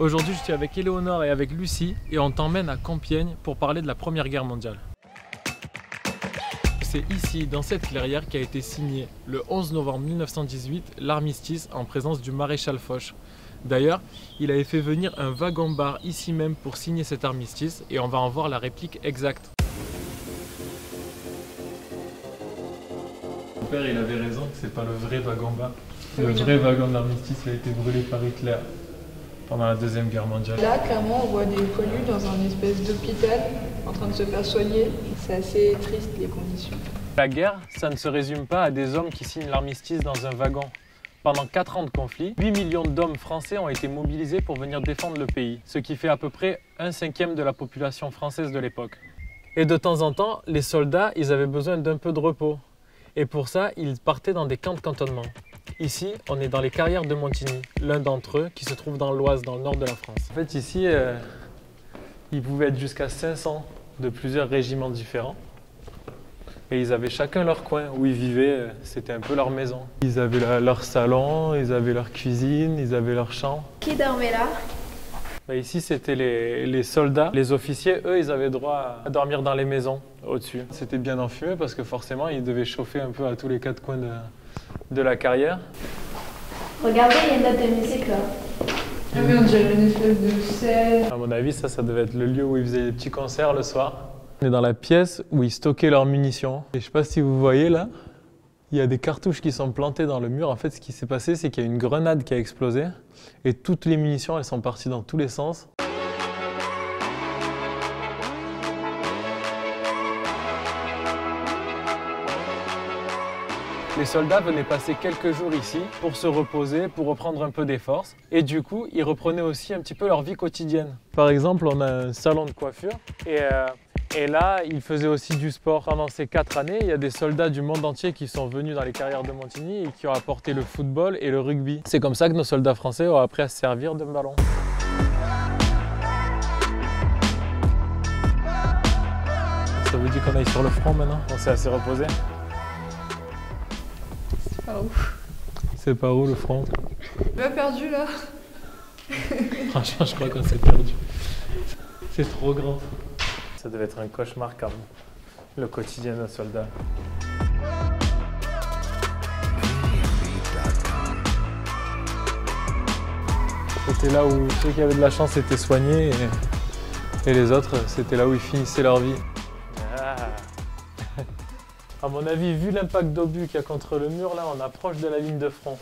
Aujourd'hui, je suis avec Éléonore et avec Lucie et on t'emmène à Compiègne pour parler de la Première Guerre mondiale. C'est ici, dans cette clairière, qu'a été signé le 11 novembre 1918 l'armistice en présence du maréchal Foch. D'ailleurs, il avait fait venir un wagon-bar ici même pour signer cet armistice et on va en voir la réplique exacte. Mon père, il avait raison, c'est pas le vrai wagon-bar. Le vrai wagon d'armistice a été brûlé par Hitler pendant la Deuxième Guerre mondiale. Là, clairement, on voit des poilus dans un espèce d'hôpital en train de se faire soigner. C'est assez triste, les conditions. La guerre, ça ne se résume pas à des hommes qui signent l'armistice dans un wagon. Pendant 4 ans de conflit, 8 millions d'hommes français ont été mobilisés pour venir défendre le pays, ce qui fait à peu près 1/5 de la population française de l'époque. Et de temps en temps, les soldats, ils avaient besoin d'un peu de repos. Et pour ça, ils partaient dans des camps de cantonnement. Ici, on est dans les carrières de Montigny, l'un d'entre eux qui se trouve dans l'Oise, dans le nord de la France. En fait, ici, ils pouvaient être jusqu'à 500 de plusieurs régiments différents. Et ils avaient chacun leur coin où ils vivaient, c'était un peu leur maison. Ils avaient leur salon, ils avaient leur cuisine, ils avaient leur chambre. Qui dormait là? Ici, c'était les soldats. Les officiers, eux, ils avaient droit à dormir dans les maisons au-dessus. C'était bien enfumé parce que forcément, ils devaient chauffer un peu à tous les 4 coins de la carrière. Regardez, il y a une note de musique là. Ah oui, on dirait une espèce de scène. À mon avis, ça devait être le lieu où ils faisaient des petits concerts le soir. On est dans la pièce où ils stockaient leurs munitions. Et je ne sais pas si vous voyez là, il y a des cartouches qui sont plantées dans le mur. En fait, ce qui s'est passé, c'est qu'il y a une grenade qui a explosé et toutes les munitions, elles sont parties dans tous les sens. Les soldats venaient passer quelques jours ici pour se reposer, pour reprendre un peu des forces. Et du coup, ils reprenaient aussi un petit peu leur vie quotidienne. Par exemple, on a un salon de coiffure et là, ils faisaient aussi du sport. Pendant ces 4 années, il y a des soldats du monde entier qui sont venus dans les carrières de Montigny et qui ont apporté le football et le rugby. C'est comme ça que nos soldats français ont appris à se servir d'un ballon. Ça vous dit qu'on aille sur le front maintenant? On s'est assez reposé? Ah où? C'est par où le front? Tu m'as perdu là. Franchement, je crois qu'on s'est perdu. C'est trop grand. Ça devait être un cauchemar quand même, le quotidien d'un soldat. C'était là où ceux qui avaient de la chance étaient soignés et les autres, c'était là où ils finissaient leur vie. À mon avis, vu l'impact d'obus qu'il y a contre le mur, là, on approche de la ligne de front.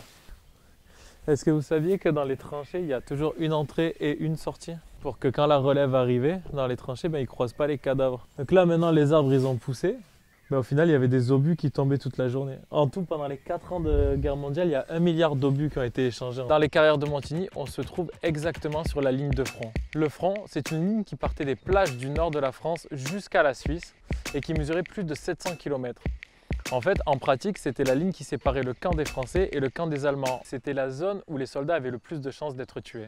Est-ce que vous saviez que dans les tranchées, il y a toujours une entrée et une sortie? Pour que quand la relève arrivait dans les tranchées, ils ne croisent pas les cadavres. Donc là, maintenant, les arbres, ils ont poussé. Mais au final, il y avait des obus qui tombaient toute la journée. En tout, pendant les 4 ans de guerre mondiale, il y a 1 milliard d'obus qui ont été échangés. Dans les carrières de Montigny, on se trouve exactement sur la ligne de front. Le front, c'est une ligne qui partait des plages du nord de la France jusqu'à la Suisse et qui mesurait plus de 700 km. En fait, en pratique, c'était la ligne qui séparait le camp des Français et le camp des Allemands. C'était la zone où les soldats avaient le plus de chances d'être tués.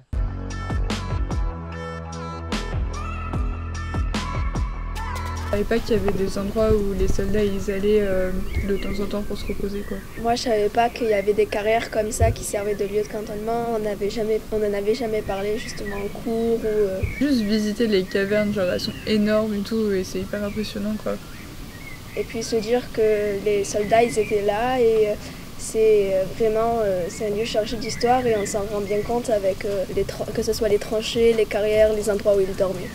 Je savais pas qu'il y avait des endroits où les soldats ils allaient de temps en temps pour se reposer quoi. Moi, je savais pas qu'il y avait des carrières comme ça qui servaient de lieu de cantonnement. On n'en avait jamais parlé justement en cours ou. Juste visiter les cavernes, genre elles sont énormes et tout, et c'est hyper impressionnant quoi. Et puis se dire que les soldats ils étaient là et c'est vraiment c'est un lieu chargé d'histoire et on s'en rend bien compte avec que ce soit les tranchées, les carrières, les endroits où ils dormaient.